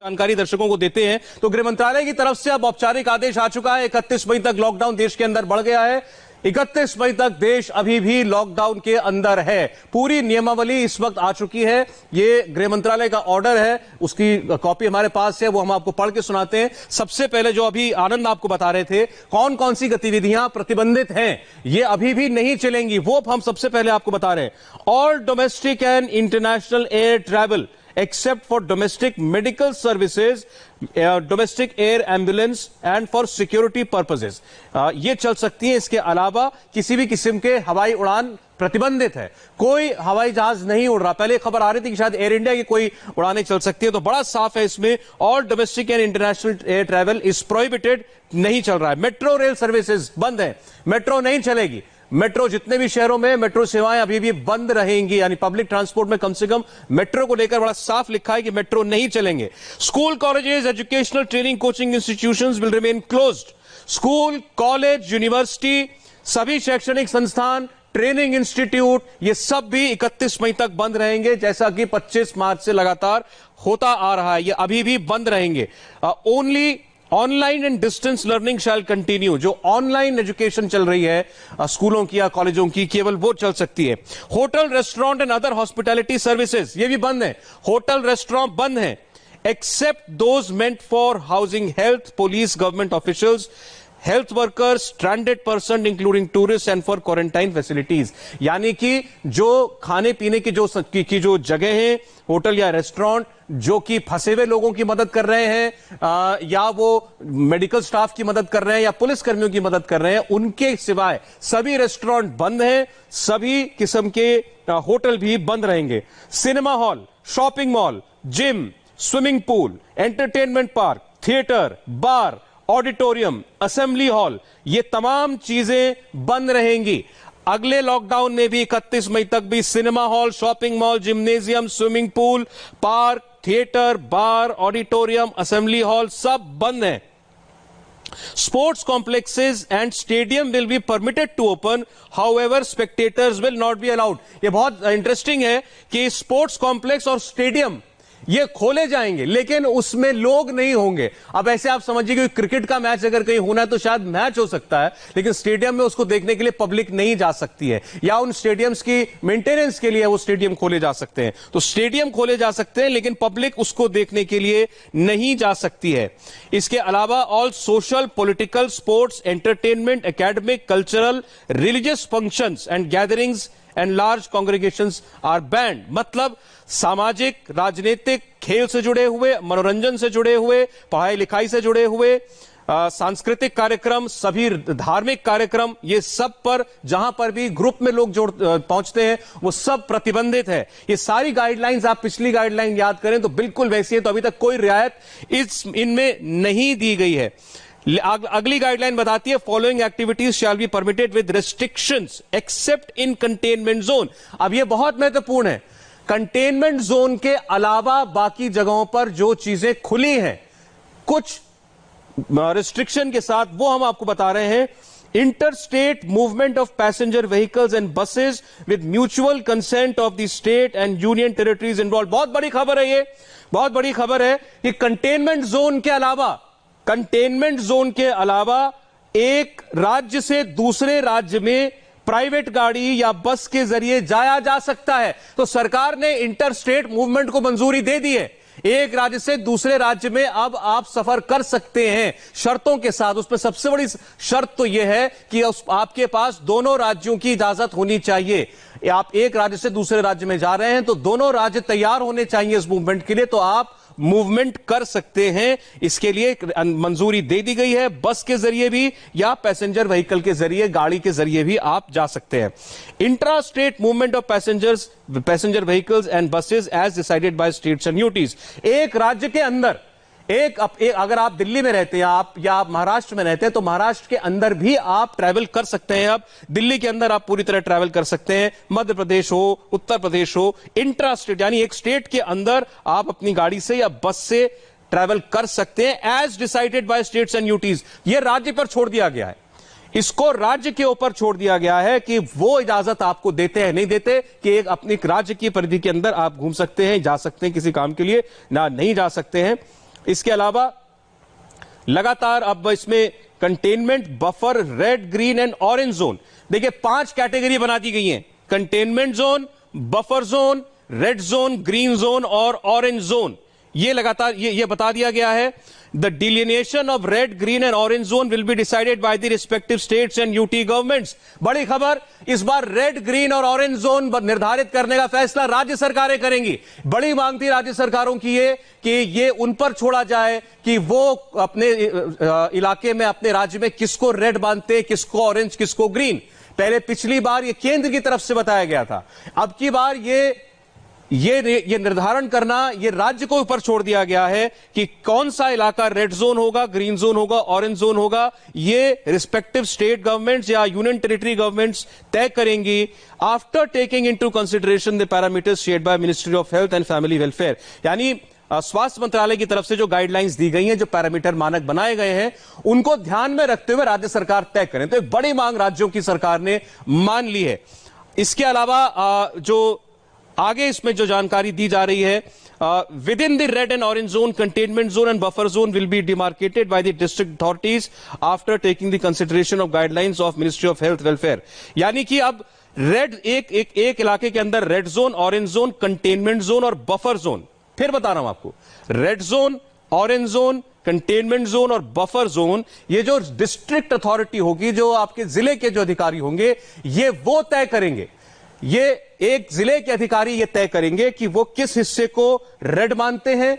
जानकारी दर्शकों को देते हैं तो गृह मंत्रालय की तरफ से अब औपचारिक आदेश आ चुका है। 31 मई तक लॉकडाउन देश के अंदर बढ़ गया है। 31 मई तक देश अभी भी लॉकडाउन के अंदर है। पूरी नियमावली इस वक्त आ चुकी है। ये गृह मंत्रालय का ऑर्डर है, उसकी कॉपी हमारे पास है, वो हम आपको पढ़ के सुनाते हैं। सबसे पहले जो अभी आनंद आपको बता रहे थे कौन कौन सी गतिविधियां प्रतिबंधित हैं, ये अभी भी नहीं चलेंगी, वो हम सबसे पहले आपको बता रहे हैं। All domestic and international air travel except for domestic medical services, domestic air ambulance and for security purposes, ये चल सकती है। इसके अलावा किसी भी किस्म के हवाई उड़ान प्रतिबंधित है। कोई हवाई जहाज नहीं उड़ रहा। पहले खबर आ रही थी कि शायद एयर इंडिया की कोई उड़ानें चल सकती है, तो बड़ा साफ है इसमें all domestic and international air travel is prohibited, नहीं चल रहा है। मेट्रो रेल सर्विसेज बंद है, मेट्रो नहीं चलेगी। मेट्रो जितने भी शहरों में मेट्रो सेवाएं अभी भी बंद रहेंगी, यानी पब्लिक ट्रांसपोर्ट में कम से कम मेट्रो को लेकर बड़ा साफ लिखा है कि मेट्रो नहीं चलेंगे। School, colleges, educational training, coaching institutions will remain closed. School, college, university, सभी शैक्षणिक संस्थान, ट्रेनिंग इंस्टीट्यूट, ये सब भी 31 मई तक बंद रहेंगे, जैसा कि 25 मार्च से लगातार होता आ रहा है। ये अभी भी बंद रहेंगे। Only online and distance learning shall continue. जो ऑनलाइन एजुकेशन चल रही है स्कूलों की या कॉलेजों की, केवल वो चल सकती है। Hotel, restaurant and other hospitality services, ये भी बंद है। होटल, रेस्टोरेंट बंद है, except those meant for housing health, police, government officials, health workers, stranded person including tourist and for quarantine facilities. यानी कि जो खाने पीने की जो जगह है, होटल या रेस्टोरेंट, जो कि फंसे हुए लोगों की मदद कर रहे हैं या वो मेडिकल स्टाफ की मदद कर रहे हैं या पुलिस कर्मियों की मदद कर रहे हैं, उनके सिवाय सभी रेस्टोरेंट बंद हैं, सभी किस्म के होटल भी बंद रहेंगे। Cinema hall, shopping mall, gym, swimming pool, entertainment park, theatre, bar, auditorium, assembly hall, ये तमाम चीजें बंद रहेंगी। अगले लॉकडाउन में भी 31 मई तक भी cinema hall, shopping mall, gymnasium, swimming pool, park, theatre, bar, auditorium, assembly hall सब बंद हैं। Sports complexes and stadium will be permitted to open, however spectators will not be allowed। ये बहुत इंटरेस्टिंग है कि स्पोर्ट्स कॉम्प्लेक्स और stadium ये खोले जाएंगे, लेकिन उसमें लोग नहीं होंगे। अब ऐसे आप समझिए कि क्रिकेट का मैच अगर कहीं होना है तो शायद मैच हो सकता है, लेकिन स्टेडियम में उसको देखने के लिए पब्लिक नहीं जा सकती है, या उन स्टेडियम्स की मेंटेनेंस के लिए वो स्टेडियम खोले जा सकते हैं। तो स्टेडियम खोले जा सकते हैं, लेकिन पब्लिक उसको देखने के लिए नहीं जा सकती है। इसके अलावा all social, political, sports, entertainment, academic, cultural, religious functions and gatherings and large congregations are banned. मतलब सामाजिक, राजनीतिक, खेल से जुड़े हुए, मनोरंजन से जुड़े हुए, पढ़ाई लिखाई से जुड़े हुए, सांस्कृतिक कार्यक्रम, सभी धार्मिक कार्यक्रम, ये सब पर जहां पर भी ग्रुप में लोग पहुंचते हैं वो सब प्रतिबंधित है। ये सारी गाइडलाइंस, आप पिछली गाइडलाइन याद करें तो बिल्कुल वैसी है, तो अभी तक कोई रियायत इनमें नहीं दी गई है। अगली गाइडलाइन बताती है following activities shall be permitted with restrictions accept in containment zone. अब यह बहुत महत्वपूर्ण है, कंटेनमेंट जोन के अलावा बाकी जगहों पर जो चीजें खुली हैं कुछ रिस्ट्रिक्शन के साथ, वो हम आपको बता रहे हैं। Interstate movement of passenger vehicles and buses with mutual consent of the state and union territories involve. बहुत बड़ी खबर है, ये बहुत बड़ी खबर है कि कंटेनमेंट जोन के अलावा एक राज्य से दूसरे राज्य में प्राइवेट गाड़ी या बस के जरिए जाया जा सकता है। तो सरकार ने इंटरस्टेट मूवमेंट को मंजूरी दे दी है। एक राज्य से दूसरे राज्य में अब आप सफर कर सकते हैं शर्तों के साथ। उसमें सबसे बड़ी शर्त तो यह है कि आपके पास दोनों राज्यों की इजाजत होनी चाहिए। आप एक राज्य से दूसरे राज्य में जा रहे हैं तो दोनों राज्य तैयार होने चाहिए इस मूवमेंट के लिए, तो आप मूवमेंट कर सकते हैं। इसके लिए मंजूरी दे दी गई है। बस के जरिए भी या पैसेंजर व्हीकल के जरिए, गाड़ी के जरिए भी आप जा सकते हैं। Intra state movement of passenger vehicles and buses as decided by states and UTs. एक राज्य के अंदर अगर आप दिल्ली में रहते हैं या आप महाराष्ट्र में रहते हैं तो महाराष्ट्र के अंदर भी आप ट्रैवल कर सकते हैं। अब दिल्ली के अंदर आप पूरी तरह ट्रैवल कर सकते हैं, मध्य प्रदेश हो, उत्तर प्रदेश हो। इंट्रा स्टेट यानी एक स्टेट के अंदर आप अपनी गाड़ी से या बस से ट्रैवल कर सकते हैं as decided by states and UTs. यह राज्य पर छोड़ दिया गया है, इसको राज्य के ऊपर छोड़ दिया गया है कि वो इजाजत आपको देते हैं नहीं देते, कि एक अपनी राज्य की परिधि के अंदर आप घूम सकते हैं, जा सकते हैं किसी काम के लिए, ना नहीं जा सकते हैं। इसके अलावा लगातार अब इसमें containment, buffer, red, green and orange zone, देखिए 5 कैटेगरी बना दी गई हैं। Containment zone, buffer zone, red zone, green zone और ऑरेंज जोन, ये लगातार ये बता दिया गया है। The delineation of red, green and orange zone will be decided by the respective states and UT governments. बड़ी खबर, इस बार रेड, ग्रीन और ऑरेंज जोन निर्धारित करने का फैसला राज्य सरकारें करेंगी। बड़ी मांग थी राज्य सरकारों की कि ये उन पर छोड़ा जाए कि वो अपने इलाके में, अपने राज्य में किसको रेड मानते, किसको ऑरेंज, किसको ग्रीन। पहले पिछली बार ये केंद्र की तरफ से बताया गया था, अब की बार ये निर्धारण करना ये राज्य को ऊपर छोड़ दिया गया है कि कौन सा इलाका रेड जोन होगा, ग्रीन जोन होगा, ऑरेंज जोन होगा। ये रिस्पेक्टिव स्टेट गवर्नमेंट्स या यूनियन टेरिटरी गवर्नमेंट्स तय करेंगी after taking into consideration the parameters shared by ministry of health and family welfare. यानी स्वास्थ्य मंत्रालय की तरफ से जो गाइडलाइंस दी गई हैं, जो पैरामीटर मानक बनाए गए हैं, उनको ध्यान में रखते हुए राज्य सरकार तय करें। तो एक बड़ी मांग राज्यों की सरकार ने मान ली है। इसके अलावा जो आगे इसमें जो जानकारी दी जा रही है, with in the red and orange zone, containment zone and buffer zone will B demarcated by the district authorities after taking the consideration of guidelines of ministry of health welfare. यानी कि अब रेड एक इलाके के अंदर red zone, orange zone, containment zone और buffer zone, फिर बता रहा हूं आपको, red zone, orange zone, containment zone और बफर जोन, ये जो डिस्ट्रिक्ट अथॉरिटी होगी, जो आपके जिले के जो अधिकारी होंगे, ये वो तय करेंगे। ये एक जिले के अधिकारी ये तय करेंगे कि वो किस हिस्से को रेड मानते हैं,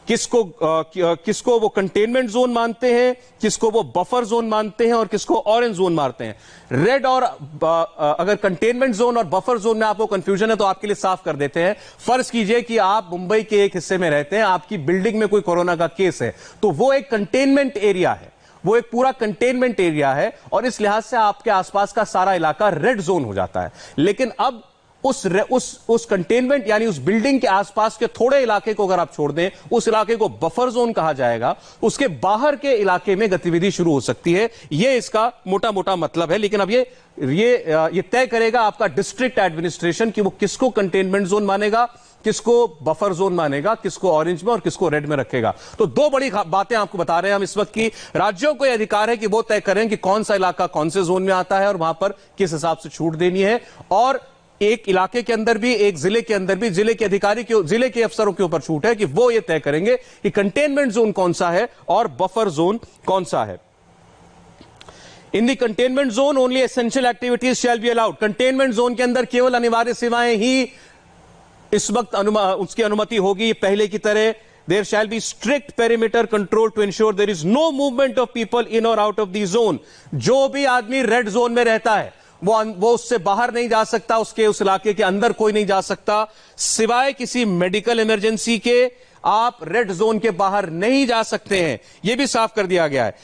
किसको वो कंटेनमेंट जोन मानते हैं, किसको वो बफर जोन मानते हैं और किसको ऑरेंज जोन मानते हैं। रेड और अगर कंटेनमेंट जोन और बफर जोन में आपको कंफ्यूजन है तो आपके लिए साफ कर देते हैं। फर्ज कीजिए कि आप मुंबई के एक हिस्से में रहते हैं, आपकी बिल्डिंग में कोई कोरोना का केस है, तो वो एक कंटेनमेंट एरिया है, वो एक पूरा कंटेनमेंट एरिया है और इस लिहाज से आपके आसपास का सारा इलाका रेड जोन हो जाता है। लेकिन अब उस कंटेनमेंट यानी उस बिल्डिंग के आसपास के थोड़े इलाके को अगर आप छोड़ दें, उस इलाके को बफर जोन कहा जाएगा। उसके बाहर के इलाके में गतिविधि शुरू हो सकती है। यह इसका मोटा मोटा मतलब है। लेकिन अब ये तय करेगा आपका डिस्ट्रिक्ट एडमिनिस्ट्रेशन कि वो किसको कंटेनमेंट जोन मानेगा, किसको बफर जोन मानेगा, किसको ऑरेंज में और किसको रेड में रखेगा। तो दो बड़ी बातें आपको बता रहे हैं हम इस वक्त की राज्यों को यह अधिकार है कि वो तय करें कि कौन सा इलाका कौन से जोन में आता है और वहां पर किस हिसाब से छूट देनी है। और एक इलाके के अंदर भी, एक जिले के अंदर भी जिले के अधिकारी जिले के अफसरों के ऊपर छूट है कि वो ये तय करेंगे कि कंटेनमेंट जोन कौन सा है और बफर जोन कौन सा है। In the containment zone only essential activities shall be allowed. Containment zone के अंदर केवल अनिवार्य सेवाएं ही इस वक्त उसकी अनुमति होगी पहले की तरह। There shall be strict perimeter control to ensure there is no movement of people in और आउट ऑफ द जोन। जो भी आदमी रेड जोन में रहता है वो उससे बाहर नहीं जा सकता, उस इलाके के अंदर कोई नहीं जा सकता, सिवाय किसी मेडिकल इमरजेंसी के आप रेड जोन के बाहर नहीं जा सकते हैं। यह भी साफ कर दिया गया है।